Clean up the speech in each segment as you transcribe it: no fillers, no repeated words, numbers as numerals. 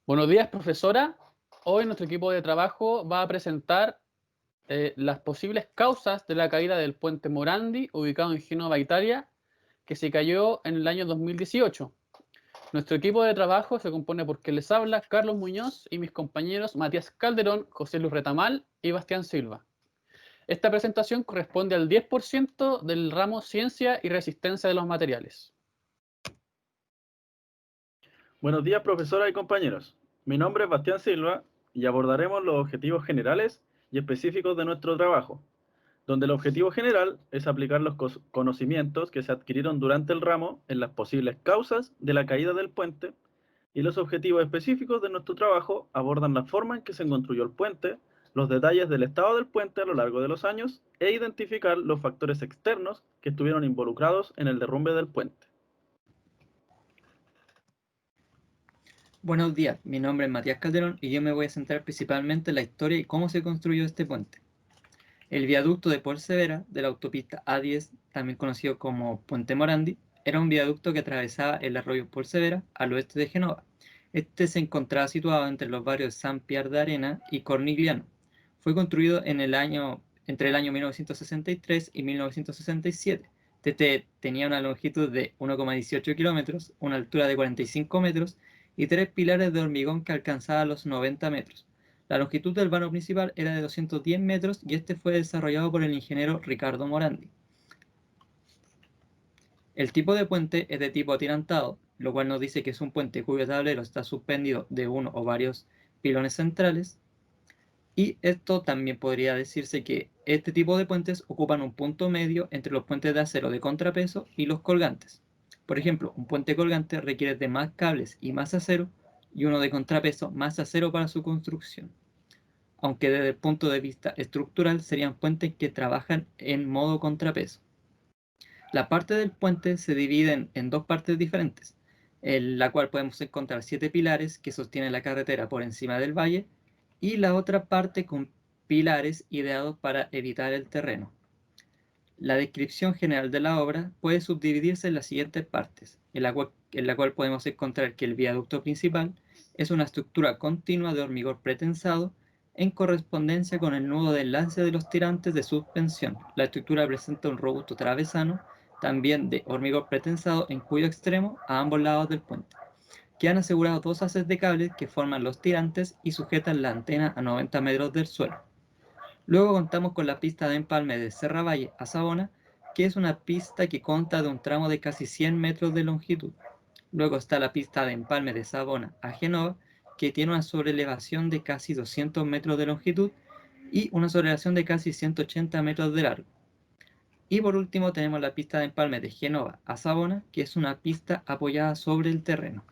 Buenos días, profesora. Hoy nuestro equipo de trabajo va a presentar las posibles causas de la caída del puente Morandi, ubicado en Génova, Italia, que se cayó en el año 2018. Nuestro equipo de trabajo se compone por quien les habla, Carlos Muñoz, y mis compañeros Matías Calderón, José Luis Retamal y Bastián Silva. Esta presentación corresponde al 10% del ramo Ciencia y Resistencia de los Materiales. Buenos días, profesora y compañeros. Mi nombre es Bastián Silva y abordaremos los objetivos generales y específicos de nuestro trabajo, donde el objetivo general es aplicar los conocimientos que se adquirieron durante el ramo en las posibles causas de la caída del puente, y los objetivos específicos de nuestro trabajo abordan la forma en que se construyó el puente, los detalles del estado del puente a lo largo de los años e identificar los factores externos que estuvieron involucrados en el derrumbe del puente. Buenos días, mi nombre es Matías Calderón y yo me voy a centrar principalmente en la historia y cómo se construyó este puente. El viaducto de Polsevera de la autopista A10, también conocido como Puente Morandi, era un viaducto que atravesaba el arroyo Polsevera al oeste de Génova. Este se encontraba situado entre los barrios San Pier de Arena y Cornigliano. Fue construido entre el año 1963 y 1967. Tenía una longitud de 1,18 kilómetros, una altura de 45 metros y tres pilares de hormigón que alcanzaban los 90 metros. La longitud del vano principal era de 210 metros y este fue desarrollado por el ingeniero Ricardo Morandi. El tipo de puente es de tipo atirantado, lo cual nos dice que es un puente cuyo tablero está suspendido de uno o varios pilones centrales. Y esto también podría decirse que este tipo de puentes ocupan un punto medio entre los puentes de acero de contrapeso y los colgantes. Por ejemplo, un puente colgante requiere de más cables y más acero, y uno de contrapeso más acero para su construcción. Aunque desde el punto de vista estructural serían puentes que trabajan en modo contrapeso. La parte del puente se divide en dos partes diferentes, en la cual podemos encontrar 7 pilares que sostienen la carretera por encima del valle, y la otra parte con pilares ideados para evitar el terreno. La descripción general de la obra puede subdividirse en las siguientes partes, en la cual podemos encontrar que el viaducto principal es una estructura continua de hormigón pretensado en correspondencia con el nudo de enlace de los tirantes de suspensión. La estructura presenta un robusto travesano, también de hormigón pretensado, en cuyo extremo, a ambos lados del puente, quedan asegurados dos haces de cables que forman los tirantes y sujetan la antena a 90 metros del suelo. Luego contamos con la pista de empalme de Serravalle a Savona, que es una pista que consta de un tramo de casi 100 metros de longitud. Luego está la pista de empalme de Savona a Genova, que tiene una sobrelevación de casi 200 metros de longitud y una sobrelevación de casi 180 metros de largo. Y por último tenemos la pista de empalme de Genova a Savona, que es una pista apoyada sobre el terreno.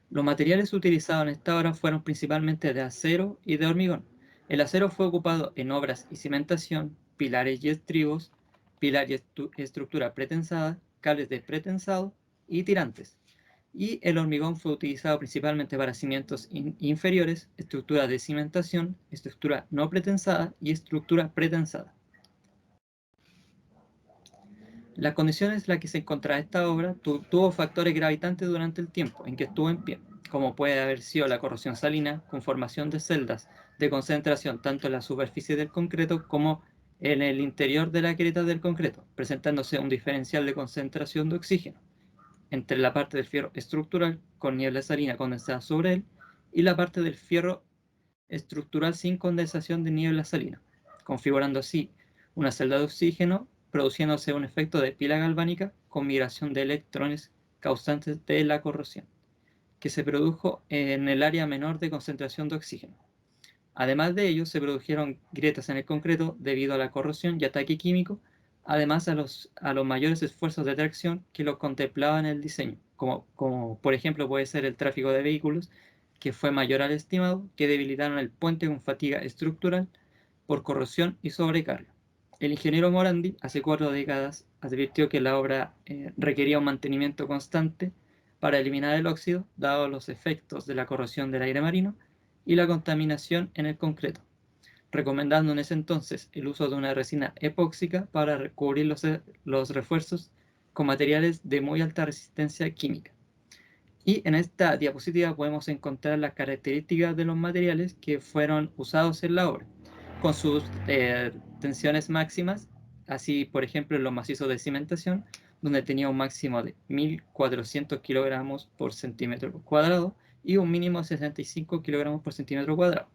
Los materiales utilizados en esta obra fueron principalmente de acero y de hormigón. El acero fue ocupado en obras y cimentación, pilares y estribos, pilar y estructura pretensada, cables de pretensado y tirantes. Y el hormigón fue utilizado principalmente para cimientos inferiores, estructura de cimentación, estructura no pretensada y estructura pretensada. Las condiciones en las que se encontraba esta obra tuvo factores gravitantes durante el tiempo en que estuvo en pie, como puede haber sido la corrosión salina, con formación de celdas de concentración tanto en la superficie del concreto como en el interior de la grieta del concreto, presentándose un diferencial de concentración de oxígeno entre la parte del fierro estructural con niebla salina condensada sobre él y la parte del fierro estructural sin condensación de niebla salina, configurando así una celda de oxígeno, produciéndose un efecto de pila galvánica con migración de electrones causantes de la corrosión, que se produjo en el área menor de concentración de oxígeno. Además de ello, se produjeron grietas en el concreto debido a la corrosión y ataque químico, además a los mayores esfuerzos de tracción que lo contemplaban en el diseño, como por ejemplo puede ser el tráfico de vehículos, que fue mayor al estimado, que debilitaron el puente con fatiga estructural por corrosión y sobrecarga. El ingeniero Morandi, hace 4 décadas, advirtió que la obra requería un mantenimiento constante para eliminar el óxido, dado los efectos de la corrosión del aire marino y la contaminación en el concreto, recomendando en ese entonces el uso de una resina epóxica para recubrir los refuerzos con materiales de muy alta resistencia química. Y en esta diapositiva podemos encontrar las características de los materiales que fueron usados en la obra, con sus tensiones máximas, así por ejemplo en los macizos de cimentación, donde tenía un máximo de 1.400 kilogramos por centímetro cuadrado y un mínimo de 65 kilogramos por centímetro cuadrado.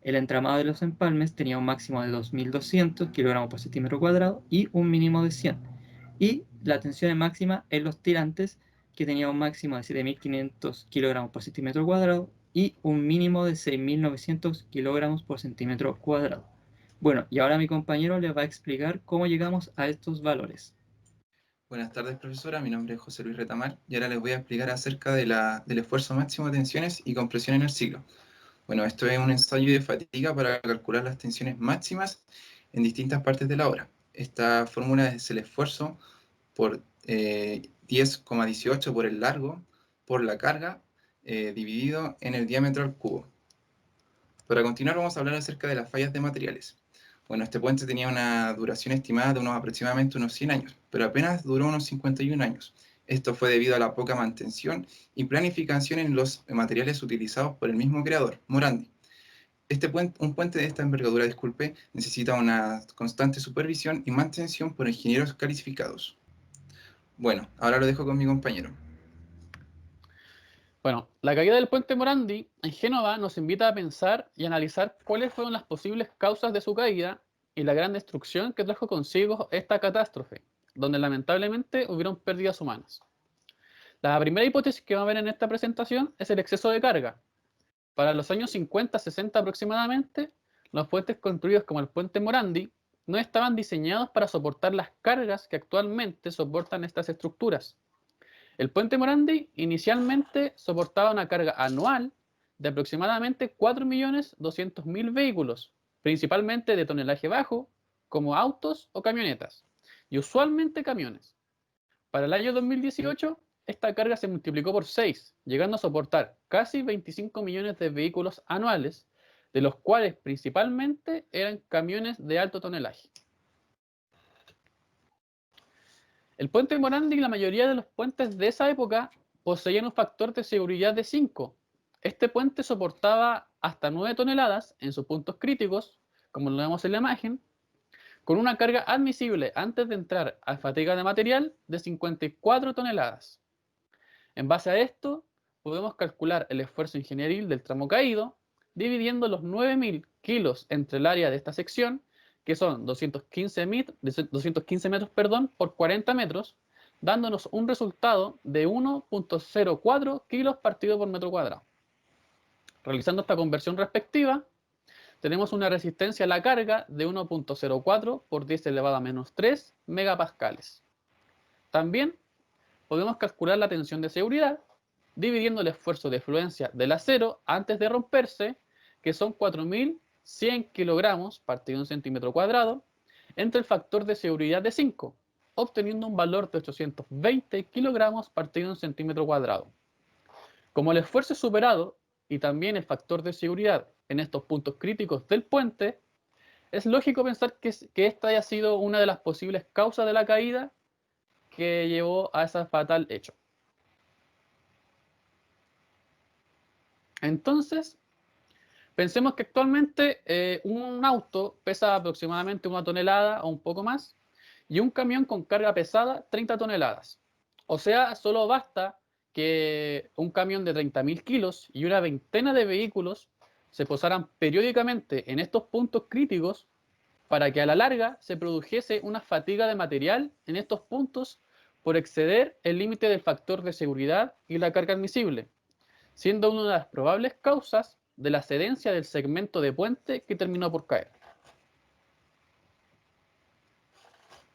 El entramado de los empalmes tenía un máximo de 2.200 kilogramos por centímetro cuadrado y un mínimo de 100. Y la tensión máxima en los tirantes, que tenía un máximo de 7.500 kilogramos por centímetro cuadrado y un mínimo de 6.900 kilogramos por centímetro cuadrado. Bueno, y ahora mi compañero les va a explicar cómo llegamos a estos valores. Buenas tardes, profesora. Mi nombre es José Luis Retamar y ahora les voy a explicar acerca del esfuerzo máximo de tensiones y compresión en el siglo. Bueno, esto es un ensayo de fatiga para calcular las tensiones máximas en distintas partes de la obra. Esta fórmula es el esfuerzo por 10,18 por el largo por la carga dividido en el diámetro al cubo. Para continuar vamos a hablar acerca de las fallas de materiales. Bueno, este puente tenía una duración estimada de aproximadamente unos 100 años, pero apenas duró unos 51 años. Esto fue debido a la poca mantención y planificación en los materiales utilizados por el mismo creador, Morandi. Un puente de esta envergadura, necesita una constante supervisión y mantención por ingenieros calificados. Bueno, ahora lo dejo con mi compañero. Bueno, la caída del puente Morandi en Génova nos invita a pensar y analizar cuáles fueron las posibles causas de su caída y la gran destrucción que trajo consigo esta catástrofe, donde lamentablemente hubieron pérdidas humanas. La primera hipótesis que vamos a ver en esta presentación es el exceso de carga. Para los años 50-60 aproximadamente, los puentes construidos como el puente Morandi no estaban diseñados para soportar las cargas que actualmente soportan estas estructuras. El puente Morandi inicialmente soportaba una carga anual de aproximadamente 4.200.000 vehículos, principalmente de tonelaje bajo, como autos o camionetas, y usualmente camiones. Para el año 2018, esta carga se multiplicó por 6, llegando a soportar casi 25 millones de vehículos anuales, de los cuales principalmente eran camiones de alto tonelaje. El puente Morandi y la mayoría de los puentes de esa época poseían un factor de seguridad de 5. Este puente soportaba hasta 9 toneladas en sus puntos críticos, como lo vemos en la imagen, con una carga admisible antes de entrar a fatiga de material de 54 toneladas. En base a esto, podemos calcular el esfuerzo ingenieril del tramo caído, dividiendo los 9.000 kilos entre el área de esta sección, que son 215 metros por 40 metros, dándonos un resultado de 1.04 kilos partido por metro cuadrado. Realizando esta conversión respectiva, tenemos una resistencia a la carga de 1.04 por 10 elevado a menos 3 megapascales. También podemos calcular la tensión de seguridad, dividiendo el esfuerzo de fluencia del acero antes de romperse, que son 4.100 kilogramos partido en centímetro cuadrado, entre el factor de seguridad de 5, obteniendo un valor de 820 kilogramos partido en centímetro cuadrado. Como el esfuerzo es superado y también el factor de seguridad en estos puntos críticos del puente, es lógico pensar que esta haya sido una de las posibles causas de la caída que llevó a ese fatal hecho. Entonces, pensemos que actualmente un auto pesa aproximadamente 1 tonelada o un poco más, y un camión con carga pesada 30 toneladas. O sea, solo basta que un camión de 30.000 kilos y una veintena de vehículos se posaran periódicamente en estos puntos críticos para que a la larga se produjese una fatiga de material en estos puntos por exceder el límite del factor de seguridad y la carga admisible, siendo una de las probables causas de la cedencia del segmento de puente que terminó por caer.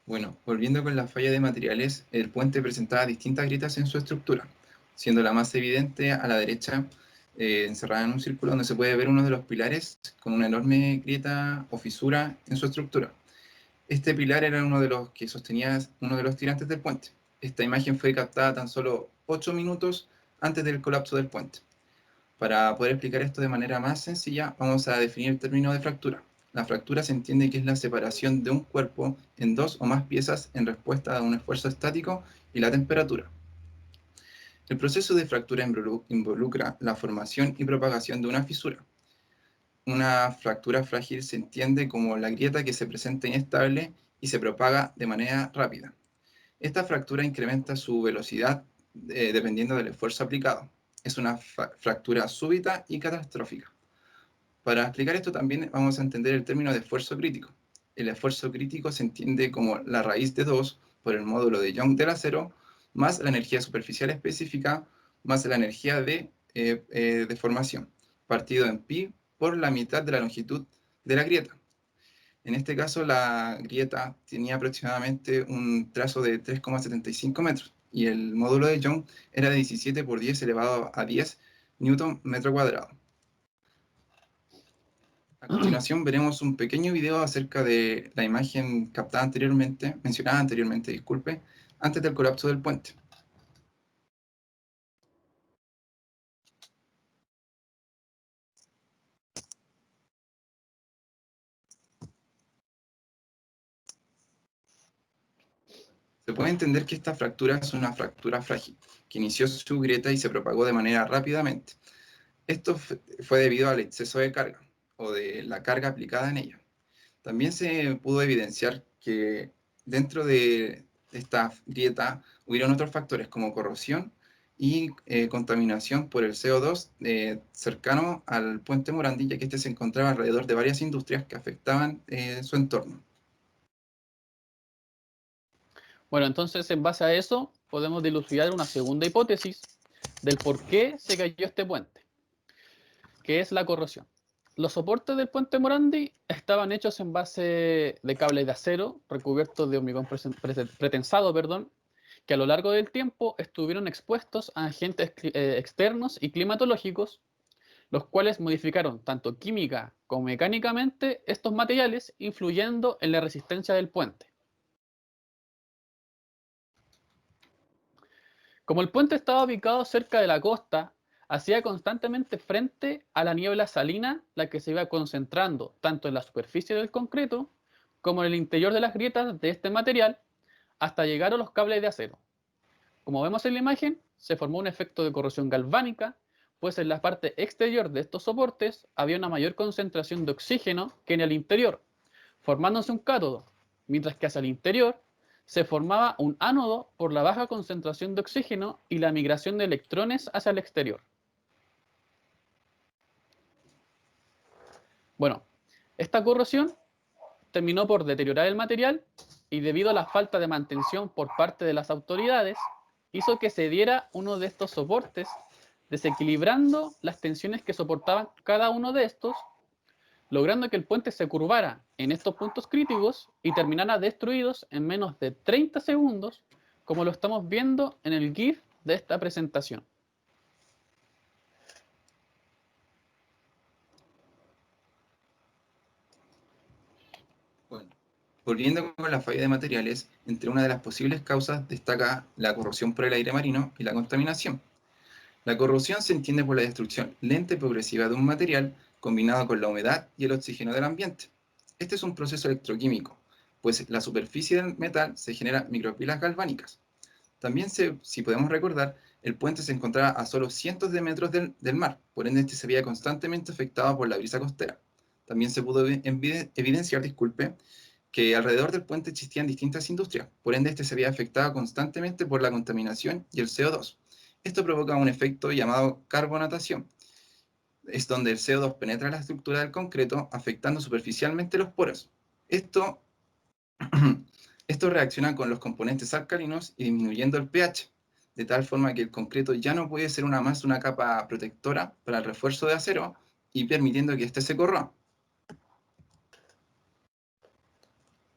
Bueno, volviendo con la falla de materiales, el puente presentaba distintas grietas en su estructura, siendo la más evidente a la derecha, encerrada en un círculo donde se puede ver uno de los pilares con una enorme grieta o fisura en su estructura. Este pilar era uno de los que sostenía uno de los tirantes del puente. Esta imagen fue captada tan solo 8 minutos antes del colapso del puente. Para poder explicar esto de manera más sencilla, vamos a definir el término de fractura. La fractura se entiende que es la separación de un cuerpo en dos o más piezas en respuesta a un esfuerzo estático y la temperatura. El proceso de fractura involucra la formación y propagación de una fisura. Una fractura frágil se entiende como la grieta que se presenta inestable y se propaga de manera rápida. Esta fractura incrementa su velocidad dependiendo del esfuerzo aplicado. Es una fractura súbita y catastrófica. Para explicar esto también vamos a entender el término de esfuerzo crítico. El esfuerzo crítico se entiende como la raíz de 2 por el módulo de Young del acero, más la energía superficial específica, más la energía de deformación, partido en pi por la mitad de la longitud de la grieta. En este caso, la grieta tenía aproximadamente un trazo de 3,75 metros y el módulo de Young era de 17 por 10 elevado a 10 newton metro cuadrado. A continuación veremos un pequeño video acerca de la imagen mencionada anteriormente, disculpe, antes del colapso del puente. Se puede entender que esta fractura es una fractura frágil, que inició su grieta y se propagó de manera rápidamente. Esto fue debido al exceso de carga, o de la carga aplicada en ella. También se pudo evidenciar que dentro de esta grieta hubieron otros factores como corrosión y contaminación por el CO2 cercano al puente Morandi, ya que este se encontraba alrededor de varias industrias que afectaban su entorno. Bueno, entonces en base a eso podemos dilucidar una segunda hipótesis del por qué se cayó este puente, que es la corrosión. Los soportes del puente Morandi estaban hechos en base de cables de acero recubiertos de hormigón pretensado, que a lo largo del tiempo estuvieron expuestos a agentes externos y climatológicos, los cuales modificaron tanto química como mecánicamente estos materiales, influyendo en la resistencia del puente. Como el puente estaba ubicado cerca de la costa, hacía constantemente frente a la niebla salina, la que se iba concentrando tanto en la superficie del concreto como en el interior de las grietas de este material, hasta llegar a los cables de acero. Como vemos en la imagen, se formó un efecto de corrosión galvánica, pues en la parte exterior de estos soportes había una mayor concentración de oxígeno que en el interior, formándose un cátodo, mientras que hacia el interior se formaba un ánodo por la baja concentración de oxígeno y la migración de electrones hacia el exterior. Bueno, esta corrosión terminó por deteriorar el material y debido a la falta de mantención por parte de las autoridades, hizo que se diera uno de estos soportes, desequilibrando las tensiones que soportaban cada uno de estos, logrando que el puente se curvara en estos puntos críticos y terminara destruidos en menos de 30 segundos, como lo estamos viendo en el GIF de esta presentación. Bueno, volviendo con la falla de materiales, entre una de las posibles causas destaca la corrosión por el aire marino y la contaminación. La corrosión se entiende por la destrucción lenta y progresiva de un material combinado con la humedad y el oxígeno del ambiente. Este es un proceso electroquímico, pues en la superficie del metal se generan micropilas galvánicas. También, si podemos recordar, el puente se encontraba a solo cientos de metros del mar, por ende este se veía constantemente afectado por la brisa costera. También se pudo evidenciar, que alrededor del puente existían distintas industrias, por ende este se veía afectado constantemente por la contaminación y el CO2. Esto provoca un efecto llamado carbonatación. Es donde el CO2 penetra la estructura del concreto, afectando superficialmente los poros. Esto reacciona con los componentes alcalinos y disminuyendo el pH, de tal forma que el concreto ya no puede ser una capa protectora para el refuerzo de acero y permitiendo que éste se corroa.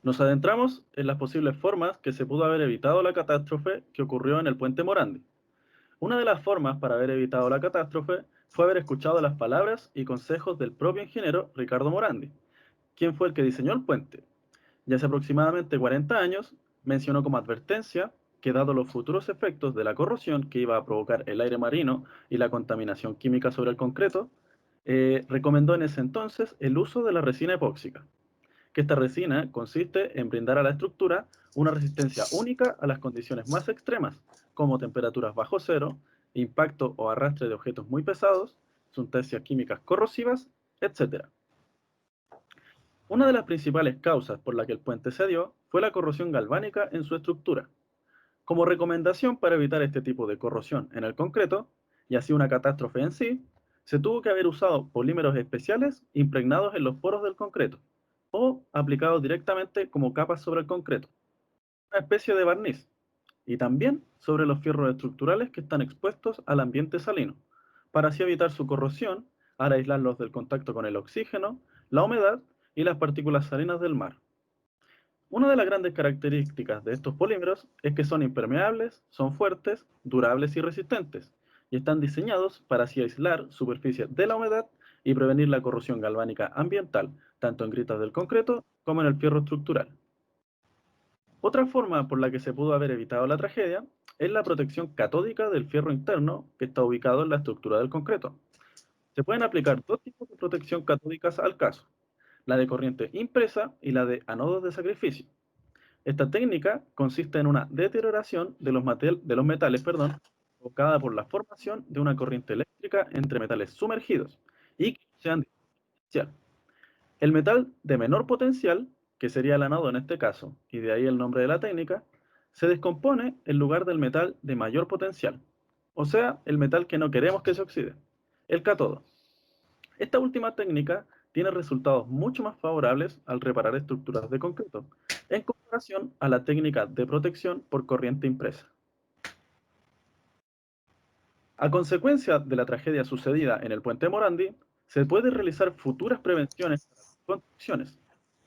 Nos adentramos en las posibles formas que se pudo haber evitado la catástrofe que ocurrió en el puente Morandi. Una de las formas para haber evitado la catástrofe fue haber escuchado las palabras y consejos del propio ingeniero Ricardo Morandi, quien fue el que diseñó el puente. Ya hace aproximadamente 40 años, mencionó como advertencia que dado los futuros efectos de la corrosión que iba a provocar el aire marino y la contaminación química sobre el concreto, recomendó en ese entonces el uso de la resina epóxica, que esta resina consiste en brindar a la estructura una resistencia única a las condiciones más extremas, como temperaturas bajo cero, impacto o arrastre de objetos muy pesados, sustancias químicas corrosivas, etc. Una de las principales causas por la que el puente cedió fue la corrosión galvánica en su estructura. Como recomendación para evitar este tipo de corrosión en el concreto, y así una catástrofe en sí, se tuvo que haber usado polímeros especiales impregnados en los poros del concreto, o aplicados directamente como capas sobre el concreto, una especie de barniz, y también sobre los fierros estructurales que están expuestos al ambiente salino, para así evitar su corrosión al aislarlos del contacto con el oxígeno, la humedad y las partículas salinas del mar. Una de las grandes características de estos polímeros es que son impermeables, son fuertes, durables y resistentes, y están diseñados para así aislar superficies de la humedad y prevenir la corrosión galvánica ambiental, tanto en grietas del concreto como en el fierro estructural. Otra forma por la que se pudo haber evitado la tragedia es la protección catódica del fierro interno que está ubicado en la estructura del concreto. Se pueden aplicar dos tipos de protección catódicas al caso, la de corriente impresa y la de anodos de sacrificio. Esta técnica consiste en una deterioración de los metales provocada por la formación de una corriente eléctrica entre metales sumergidos y que sean de potencial. El metal de menor potencial, que sería el anodo en este caso, y de ahí el nombre de la técnica, se descompone en lugar del metal de mayor potencial, o sea, el metal que no queremos que se oxide, el cátodo. Esta última técnica tiene resultados mucho más favorables al reparar estructuras de concreto, en comparación a la técnica de protección por corriente impresa. A consecuencia de la tragedia sucedida en el puente Morandi, se puede realizar futuras prevenciones para las construcciones,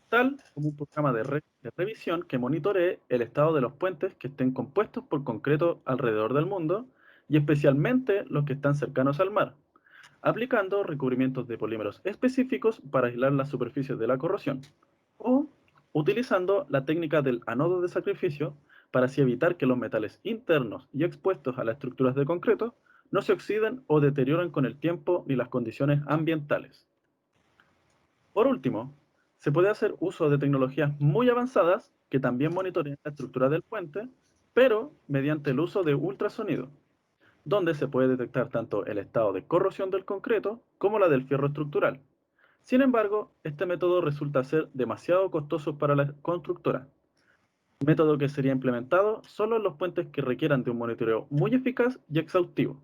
tal como un programa de revisión que monitoree el estado de los puentes que estén compuestos por concreto alrededor del mundo, y especialmente los que están cercanos al mar, aplicando recubrimientos de polímeros específicos para aislar las superficies de la corrosión, o utilizando la técnica del anodo de sacrificio para así evitar que los metales internos y expuestos a las estructuras de concreto no se oxiden o deterioren con el tiempo ni las condiciones ambientales. Por último, se puede hacer uso de tecnologías muy avanzadas que también monitorean la estructura del puente, pero mediante el uso de ultrasonido, donde se puede detectar tanto el estado de corrosión del concreto como la del fierro estructural. Sin embargo, este método resulta ser demasiado costoso para la constructora, método que sería implementado solo en los puentes que requieran de un monitoreo muy eficaz y exhaustivo.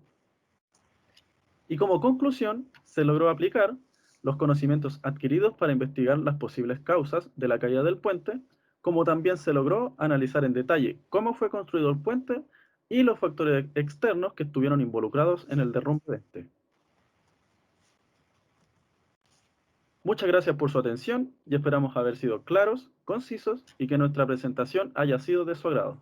Y como conclusión, se logró aplicar los conocimientos adquiridos para investigar las posibles causas de la caída del puente, como también se logró analizar en detalle cómo fue construido el puente y los factores externos que estuvieron involucrados en el derrumbe de este. Muchas gracias por su atención y esperamos haber sido claros, concisos y que nuestra presentación haya sido de su agrado.